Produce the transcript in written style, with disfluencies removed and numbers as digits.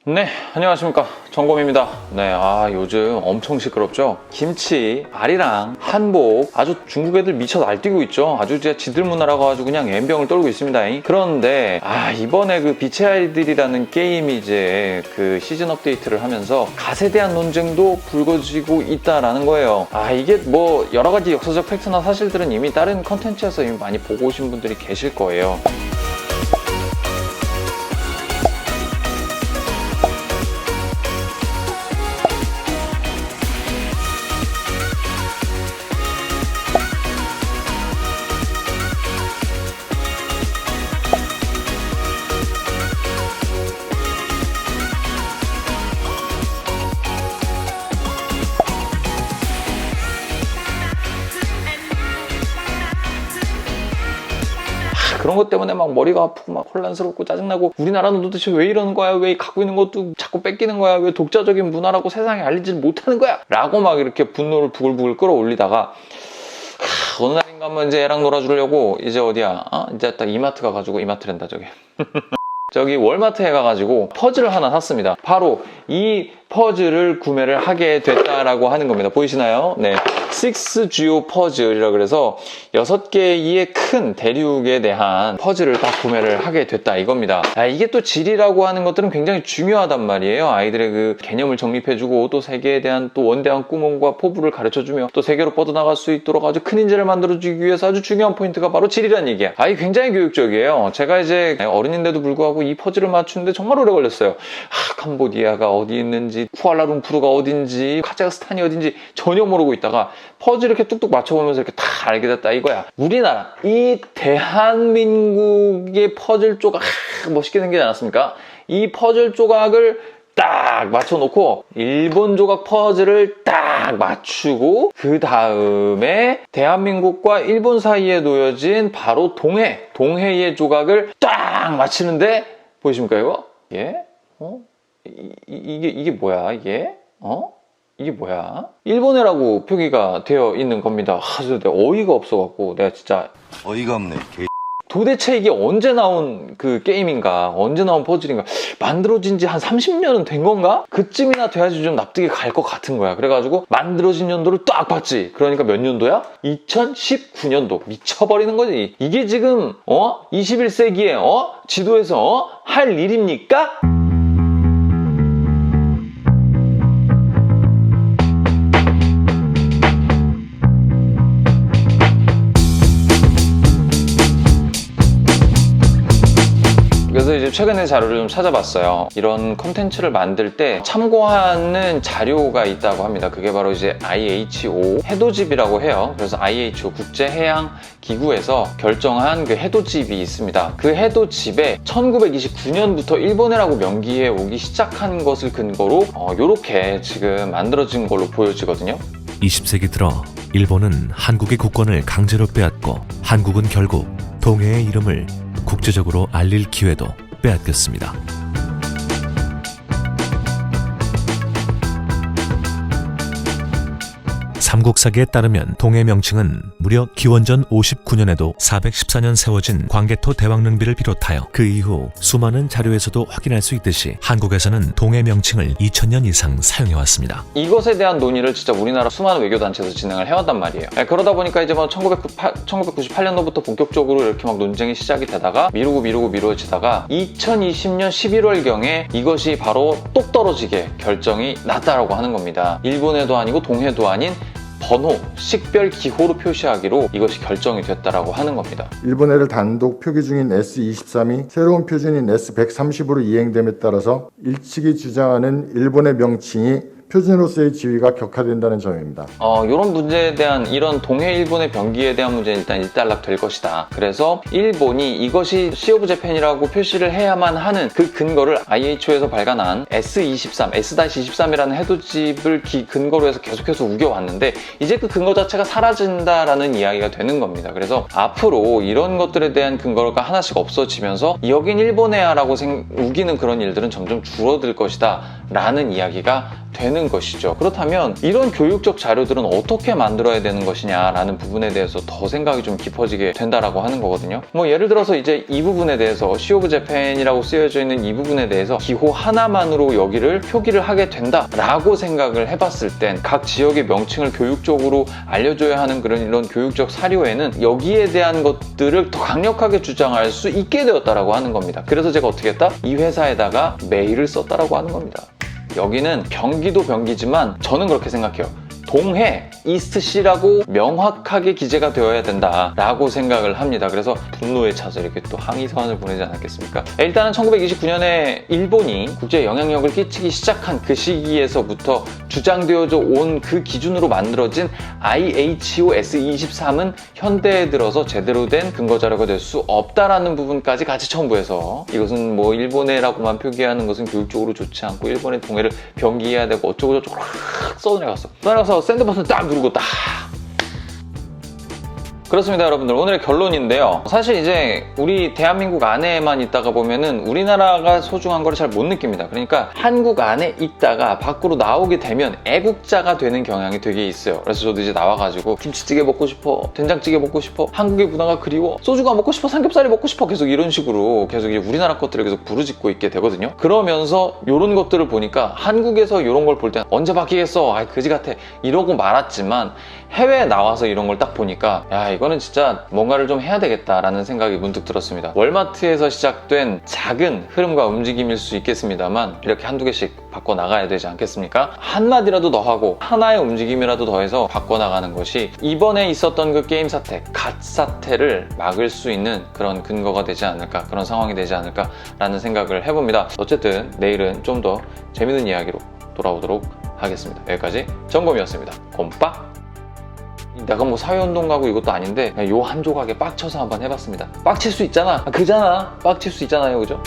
네, 안녕하십니까, 정범입니다. 네, 요즘 엄청 시끄럽죠? 김치, 알이랑 한복, 아주 중국 애들 미쳐 날뛰고 있죠? 아주 진짜 지들 문화라고 아주 그냥 엠병을 떨고 있습니다. 그런데 이번에 그 빛의 아이들이라는 게임이 이제 그 시즌 업데이트를 하면서 갓에 대한 논쟁도 불거지고 있다라는 거예요. 이게 뭐 여러 가지 역사적 팩트나 사실들은 이미 다른 컨텐츠에서 이미 많이 보고 오신 분들이 계실 거예요. 그런 것 때문에 막 머리가 아프고 막 혼란스럽고 짜증나고, 우리나라는 도대체 왜 이러는 거야? 왜 갖고 있는 것도 자꾸 뺏기는 거야? 왜 독자적인 문화라고 세상에 알리지 못하는 거야? 라고 막 이렇게 분노를 부글부글 끌어올리다가 어느 날인가 한번 이제 애랑 놀아주려고 이제 어디야? 이제 딱 이마트 가가지고, 이마트랜다 저기 저기 월마트에 가가지고 퍼즐을 하나 샀습니다. 바로 이 퍼즐을 구매를 하게 됐다라고 하는 겁니다. 보이시나요? 네, 6GO 퍼즐이라 그래서 6개의 큰 대륙에 대한 퍼즐을 다 구매를 하게 됐다 이겁니다. 이게 또 질이라고 하는 것들은 굉장히 중요하단 말이에요. 아이들의 그 개념을 정립해주고, 또 세계에 대한 또 원대한 꿈과 포부를 가르쳐주며, 또 세계로 뻗어나갈 수 있도록 아주 큰 인재를 만들어주기 위해서 아주 중요한 포인트가 바로 질이란 얘기야. 이게 굉장히 교육적이에요. 제가 이제 어른인데도 불구하고 이 퍼즐을 맞추는데 정말 오래 걸렸어요. 캄보디아가 어디 있는지, 쿠알라룸푸르가 어딘지, 카자흐스탄이 어딘지 전혀 모르고 있다가 퍼즐 이렇게 뚝뚝 맞춰보면서 이렇게 다 알게 됐다 이거야. 우리나라, 이 대한민국의 퍼즐 조각 멋있게 생기지 않았습니까? 이 퍼즐 조각을 딱 맞춰놓고 일본 조각 퍼즐을 딱 맞추고, 그 다음에 대한민국과 일본 사이에 놓여진 바로 동해의 조각을 딱 맞히는데, 보이십니까 이거? 예? 이게 뭐야 이게? 이게 뭐야? 일본해라고 표기가 되어 있는 겁니다. 내가 어이가 없어갖고 내가 진짜 어이가 없네. 도대체 이게 언제 나온 그 게임인가, 언제 나온 퍼즐인가, 만들어진 지 한 30년은 된 건가? 그쯤이나 돼야지 좀 납득이 갈 것 같은 거야. 그래가지고 만들어진 연도를 딱 봤지. 그러니까 몇 년도야? 2019년도. 미쳐버리는 거지. 이게 지금 21세기에 지도에서 할 일입니까? 그래서 이제 최근에 자료를 좀 찾아봤어요. 이런 컨텐츠를 만들 때 참고하는 자료가 있다고 합니다. 그게 바로 이제 IHO 해돋이라고 해요. 그래서 IHO 국제해양기구에서 결정한 그 해돋이이 있습니다. 그 해돋이에 1929년부터 일본해라고 명기해 오기 시작한 것을 근거로 이렇게 지금 만들어진 걸로 보여지거든요. 20세기 들어 일본은 한국의 국권을 강제로 빼앗고, 한국은 결국 동해의 이름을 국제적으로 알릴 기회도 빼앗겼습니다. 삼국사기에 따르면 동해 명칭은 무려 기원전 59년에도 414년 세워진 광개토 대왕릉비를 비롯하여 그 이후 수많은 자료에서도 확인할 수 있듯이 한국에서는 동해 명칭을 2000년 이상 사용해왔습니다. 이것에 대한 논의를 진짜 우리나라 수많은 외교단체에서 진행을 해왔단 말이에요. 그러다 보니까 이제 1998년도부터 본격적으로 이렇게 막 논쟁이 시작이 되다가 미루어지다가 2020년 11월경에 이것이 바로 똑 떨어지게 결정이 났다라고 하는 겁니다. 일본해도 아니고 동해도 아닌 번호, 식별 기호로 표시하기로 이것이 결정이 됐다라고 하는 겁니다. 일본해를 단독 표기 중인 S23이 새로운 표준인 S130으로 이행됨에 따라서 일측이 주장하는 일본의 명칭이 표준으로서의 지위가 격화된다는 점입니다. 이런 문제에 대한, 이런 동해 일본의 병기에 대한 문제는 일단 일단락될 것이다. 그래서 일본이 이것이 시 오브 재팬이라고 표시를 해야만 하는 그 근거를 IHO에서 발간한 S23이라는 해돋집을 근거로 해서 계속해서 우겨왔는데, 이제 그 근거 자체가 사라진다라는 이야기가 되는 겁니다. 그래서 앞으로 이런 것들에 대한 근거가 하나씩 없어지면서 여긴 일본해야라고 우기는 그런 일들은 점점 줄어들 것이다 라는 이야기가 되는 것이죠. 그렇다면 이런 교육적 자료들은 어떻게 만들어야 되는 것이냐라는 부분에 대해서 더 생각이 좀 깊어지게 된다라고 하는 거거든요. 뭐 예를 들어서 이제 이 부분에 대해서 시 오브 재팬이라고 쓰여져 있는 이 부분에 대해서 기호 하나만으로 여기를 표기를 하게 된다라고 생각을 해봤을 땐 각 지역의 명칭을 교육적으로 알려줘야 하는 그런 이런 교육적 사료에는 여기에 대한 것들을 더 강력하게 주장할 수 있게 되었다라고 하는 겁니다. 그래서 제가 어떻게 했다? 이 회사에다가 메일을 썼다라고 하는 겁니다. 여기는 경기도 병기지만 저는 그렇게 생각해요. 동해 이스트시라고 명확하게 기재가 되어야 된다라고 생각을 합니다. 그래서 분노에 차서 이렇게 또 항의 서한을 보내지 않았겠습니까? 일단은 1929년에 일본이 국제 영향력을 끼치기 시작한 그 시기에서부터 주장되어져 온 그 기준으로 만들어진 IHO S23은 현대에 들어서 제대로 된 근거 자료가 될 수 없다라는 부분까지 같이 첨부해서 이것은 뭐 일본해라고만 표기하는 것은 교육적으로 좋지 않고 일본의 동해를 병기해야 되고 어쩌고저쩌고 써내려가서 샌드 버튼 딱 누르고 딱. 그렇습니다, 여러분들. 오늘의 결론인데요. 사실 이제 우리 대한민국 안에만 있다가 보면은 우리나라가 소중한 걸 잘 못 느낍니다. 그러니까 한국 안에 있다가 밖으로 나오게 되면 애국자가 되는 경향이 되게 있어요. 그래서 저도 이제 나와가지고 김치찌개 먹고 싶어, 된장찌개 먹고 싶어, 한국의 문화가 그리워, 소주가 먹고 싶어, 삼겹살이 먹고 싶어, 계속 이런 식으로 계속 이제 우리나라 것들을 계속 부르짖고 있게 되거든요. 그러면서 이런 것들을 보니까 한국에서 이런 걸 볼 때 언제 바뀌겠어, 아이 그지 같아 이러고 말았지만 해외에 나와서 이런 걸 딱 보니까 야 이거는 진짜 뭔가를 좀 해야 되겠다라는 생각이 문득 들었습니다. 월마트에서 시작된 작은 흐름과 움직임일 수 있겠습니다만 이렇게 한두 개씩 바꿔나가야 되지 않겠습니까? 한마디라도 더 하고 하나의 움직임이라도 더해서 바꿔나가는 것이 이번에 있었던 그 게임 사태, 갓 사태를 막을 수 있는 그런 근거가 되지 않을까, 그런 상황이 되지 않을까라는 생각을 해봅니다. 어쨌든 내일은 좀 더 재밌는 이야기로 돌아오도록 하겠습니다. 여기까지 정범이었습니다. 곰빡! 내가 뭐 사회운동 가고 이것도 아닌데 그냥 요 한 조각에 빡쳐서 한번 해봤습니다. 빡칠 수 있잖아. 그잖아. 빡칠 수 있잖아요. 그죠?